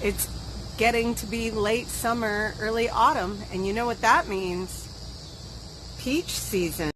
It's getting to be late summer, early autumn, and you know what that means. Peach season.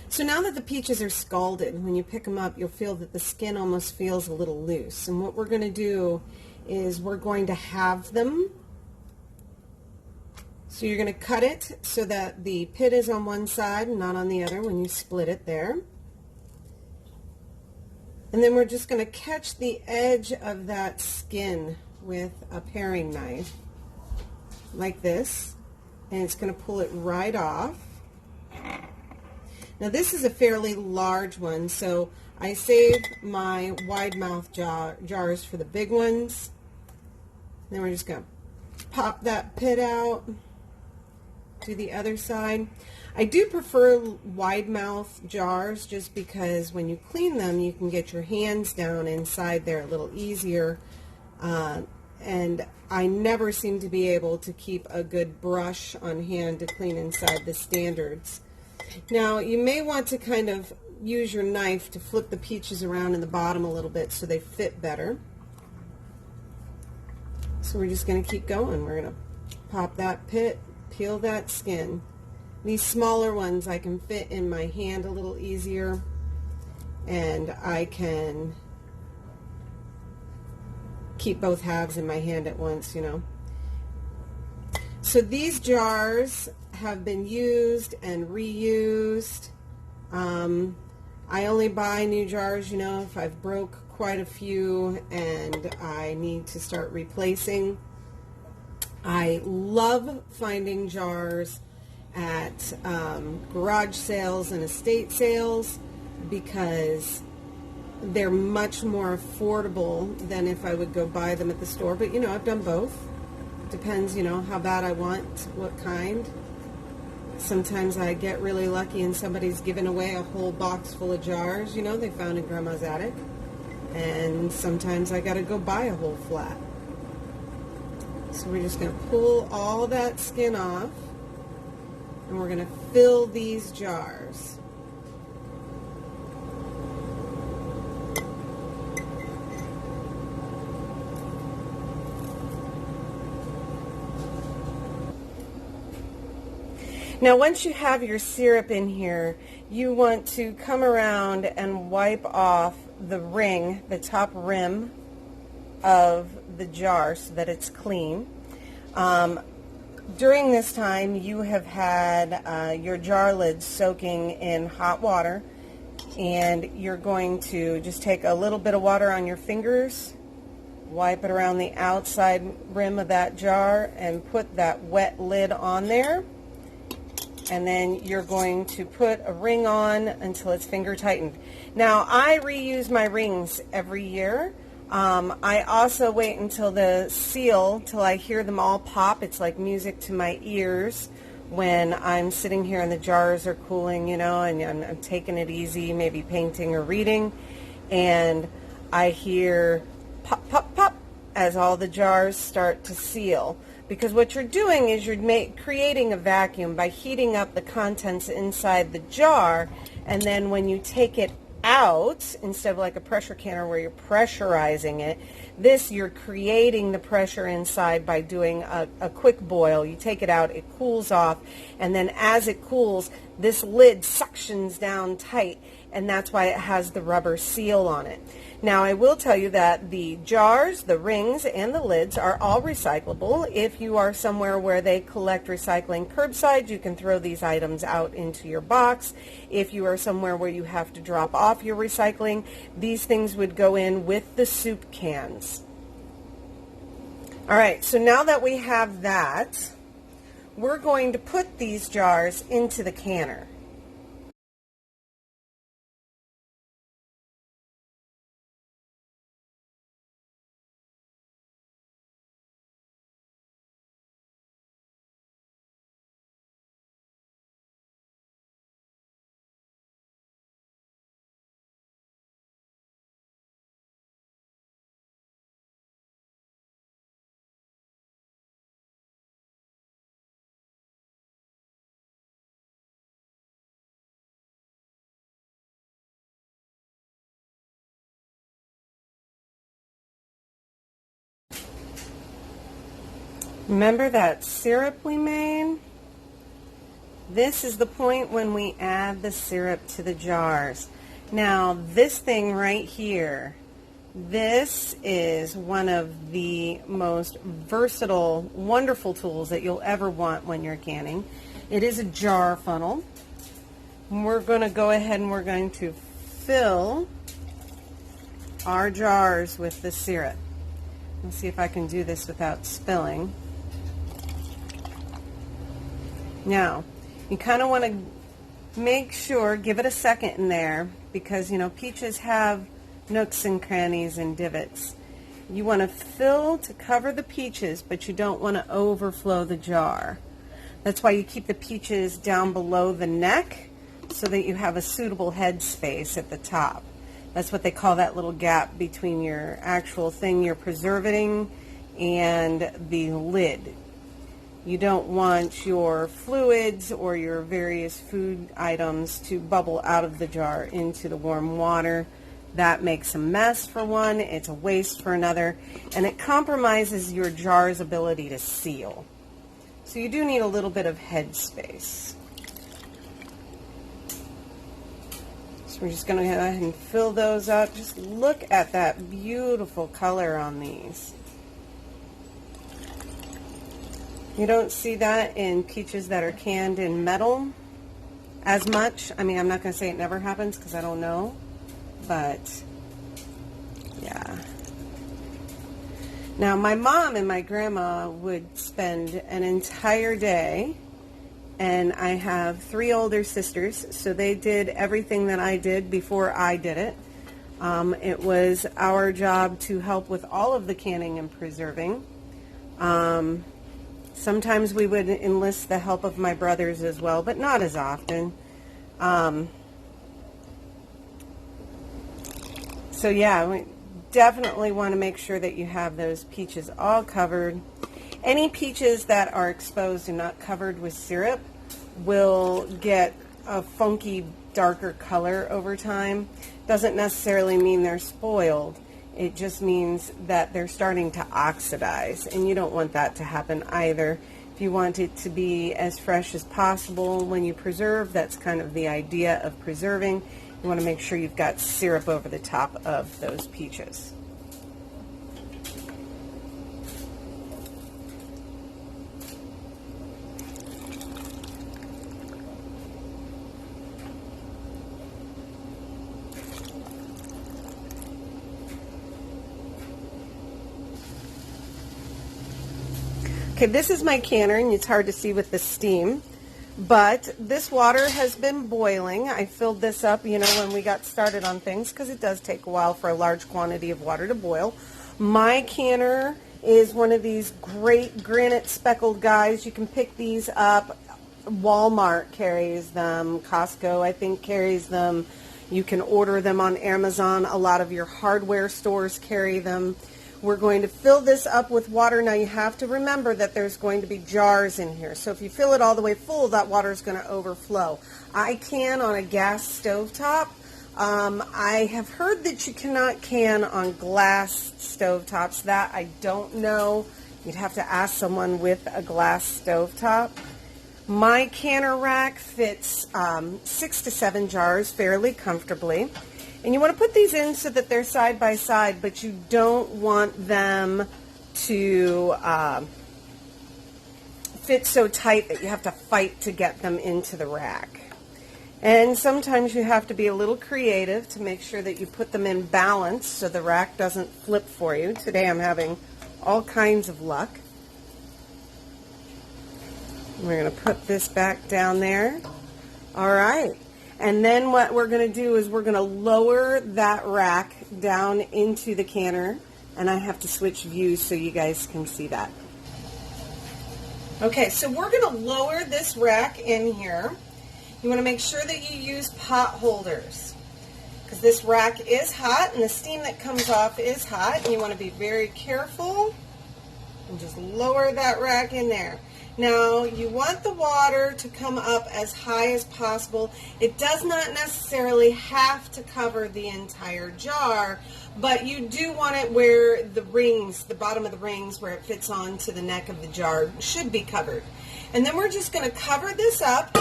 So now that the peaches are scalded, when you pick them up, you'll feel that the skin almost feels a little loose. And what we're going to do is we're going to halve them. So you're going to cut it so that the pit is on one side and not on the other when you split it there. And then we're just going to catch the edge of that skin with a paring knife, like this, and it's going to pull it right off. Now this is a fairly large one, so I save my wide mouth jars for the big ones. Then we're just going to pop that pit out to the other side. I do prefer wide mouth jars just because when you clean them you can get your hands down inside there a little easier, and I never seem to be able to keep a good brush on hand to clean inside the standards. Now you may want to kind of use your knife to flip the peaches around in the bottom a little bit so they fit better. So we're just going to keep going. We're going to pop that pit, peel that skin. These smaller ones I can fit in my hand a little easier, and I can keep both halves in my hand at once, you know. So these jars have been used and reused. I only buy new jars, you know, if I've broke quite a few and I need to start replacing. I love finding jars at garage sales and estate sales because they're much more affordable than if I would go buy them at the store. But, you know, I've done both. Depends, you know, how bad I want, what kind. Sometimes I get really lucky and somebody's given away a whole box full of jars, you know, they found in Grandma's attic. And sometimes I got to go buy a whole flat. So we're just going to pull all that skin off, and we're going to fill these jars. Now once you have your syrup in here, you want to come around and wipe off the ring, the top rim of the jar so that it's clean. During this time you have had your jar lids soaking in hot water, and you're going to just take a little bit of water on your fingers, wipe it around the outside rim of that jar, and put that wet lid on there. And then you're going to put a ring on until it's finger tightened. Now, I reuse my rings every year. I also wait until the seal, till I hear them all pop. It's like music to my ears when I'm sitting here and the jars are cooling, you know, and I'm taking it easy, maybe painting or reading. And I hear pop, pop, pop as all the jars start to seal. Because what you're doing is you're creating a vacuum by heating up the contents inside the jar, and then when you take it out, instead of like a pressure canner where you're pressurizing it, this you're creating the pressure inside by doing a quick boil. You take it out, it cools off, and then as it cools, this lid suctions down tight, and that's why it has the rubber seal on it. Now, I will tell you that the jars, the rings, and the lids are all recyclable. If you are somewhere where they collect recycling curbside, you can throw these items out into your box. If you are somewhere where you have to drop off your recycling, these things would go in with the soup cans. All right, so now that we have that, we're going to put these jars into the canner. Remember that syrup we made? This is the point when we add the syrup to the jars. Now, this thing right here, this is one of the most versatile, wonderful tools that you'll ever want when you're canning. It is a jar funnel. We're going to go ahead and we're going to fill our jars with the syrup. Let's see if I can do this without spilling. Now, you kind of want to make sure, give it a second in there, because, you know, peaches have nooks and crannies and divots. You want to fill to cover the peaches, but you don't want to overflow the jar. That's why you keep the peaches down below the neck so that you have a suitable head space at the top. That's what they call that little gap between your actual thing you're preserving and the lid. You don't want your fluids or your various food items to bubble out of the jar into the warm water. That makes a mess for one, it's a waste for another, and it compromises your jar's ability to seal. So you do need a little bit of head space. So we're just going to go ahead and fill those up. Just look at that beautiful color on these. You don't see that in peaches that are canned in metal as much. I mean, I'm not going to say it never happens because I don't know, but yeah. Now, my mom and my grandma would spend an entire day, and I have 3 older sisters, so they did everything that I did before I did it. It was our job to help with all of the canning and preserving. Sometimes we would enlist the help of my brothers as well, but not as often. So yeah, we definitely want to make sure that you have those peaches all covered. Any peaches that are exposed and not covered with syrup will get a funky, darker color over time. Doesn't necessarily mean they're spoiled. It just means that they're starting to oxidize, and you don't want that to happen either. If you want it to be as fresh as possible when you preserve, that's kind of the idea of preserving. You want to make sure you've got syrup over the top of those peaches. Okay, this is my canner, and it's hard to see with the steam, but this water has been boiling. I filled this up, you know, when we got started on things, because it does take a while for a large quantity of water to boil. My canner is one of these great granite speckled guys. You can pick these up. Walmart carries them. Costco, I think, carries them. You can order them on Amazon. A lot of your hardware stores carry them. We're going to fill this up with water. Now you have to remember that there's going to be jars in here. So if you fill it all the way full, that water is going to overflow. I can on a gas stovetop. I have heard that you cannot can on glass stovetops. That I don't know. You'd have to ask someone with a glass stovetop. My canner rack fits 6 to 7 jars fairly comfortably. And you want to put these in so that they're side by side, but you don't want them to fit so tight that you have to fight to get them into the rack. And sometimes you have to be a little creative to make sure that you put them in balance so the rack doesn't flip for you. Today I'm having all kinds of luck. We're going to put this back down there. All right. And then what we're going to do is we're going to lower that rack down into the canner. And I have to switch views so you guys can see that. Okay, so we're going to lower this rack in here. You want to make sure that you use pot holders, because this rack is hot and the steam that comes off is hot. And you want to be very careful and just lower that rack in there. Now, you want the water to come up as high as possible. It does not necessarily have to cover the entire jar, but you do want it where the rings, the bottom of the rings where it fits onto the neck of the jar, should be covered. And then we're just going to cover this up,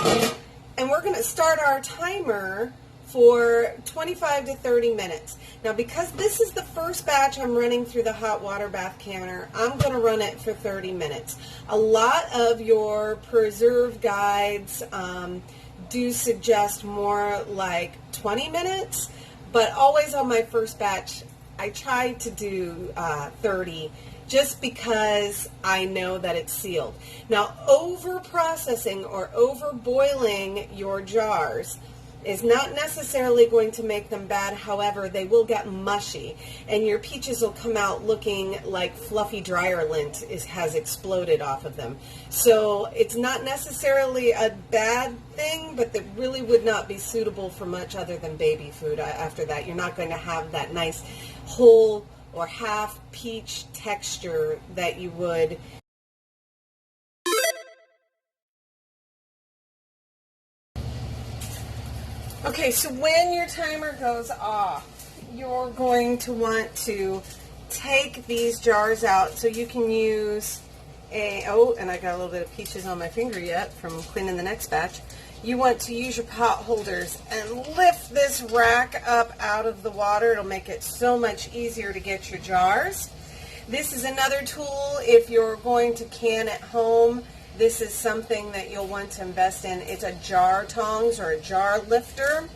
and we're going to start our timer for 25 to 30 minutes. Now, because this is the first batch I'm running through the hot water bath canner, I'm going to run it for 30 minutes. A lot of your preserve guides do suggest more like 20 minutes, but always on my first batch, I try to do 30 just because I know that it's sealed. Now, over-processing or over-boiling your jars is not necessarily going to make them bad. However, they will get mushy, and your peaches will come out looking like fluffy dryer lint has exploded off of them. So it's not necessarily a bad thing, but that really would not be suitable for much other than baby food. After that, you're not going to have that nice whole or half peach texture that you would. Okay, so when your timer goes off, you're going to want to take these jars out so you can use and I got a little bit of peaches on my finger yet from cleaning the next batch. You want to use your pot holders and lift this rack up out of the water. It'll make it so much easier to get your jars. This is another tool if you're going to can at home. This is something that you'll want to invest in. It's a jar tongs or a jar lifter.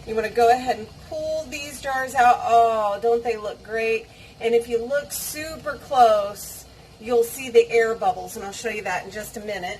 You want to go ahead and pull these jars out. Oh, don't they look great? And if you look super close, you'll see the air bubbles, and I'll show you that in just a minute.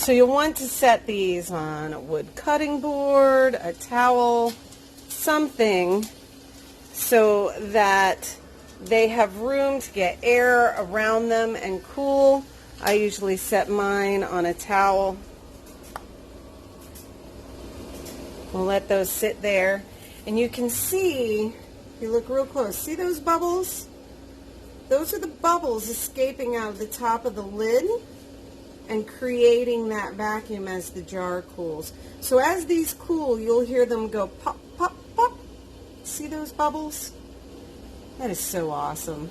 So you'll want to set these on a wood cutting board, a towel, something so that they have room to get air around them and cool. I usually set mine on a towel. We'll let those sit there. And you can see, if you look real close, see those bubbles? Those are the bubbles escaping out of the top of the lid and creating that vacuum as the jar cools. So as these cool, you'll hear them go pop, pop, pop. See those bubbles? That is so awesome.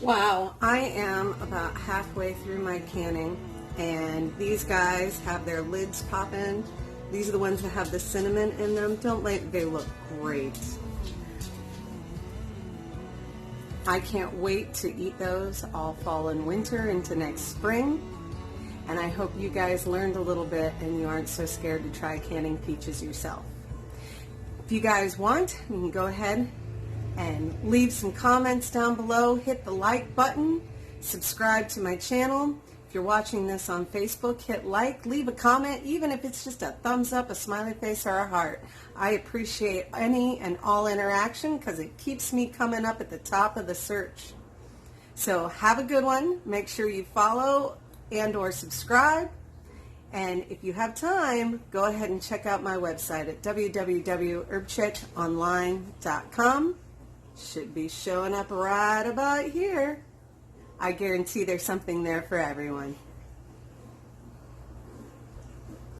Wow, I am about halfway through my canning, and these guys have their lids pop in. These are the ones that have the cinnamon in them. They look great. I can't wait to eat those all fall and winter into next spring. And I hope you guys learned a little bit and you aren't so scared to try canning peaches yourself. If you guys want, you can go ahead and leave some comments down below. Hit the like button. Subscribe to my channel. If you're watching this on Facebook, hit like. Leave a comment, even if it's just a thumbs up, a smiley face, or a heart. I appreciate any and all interaction because it keeps me coming up at the top of the search. So have a good one. Make sure you follow and or subscribe. And if you have time, go ahead and check out my website at www.herbchickonline.com. Should be showing up right about here. I guarantee there's something there for everyone.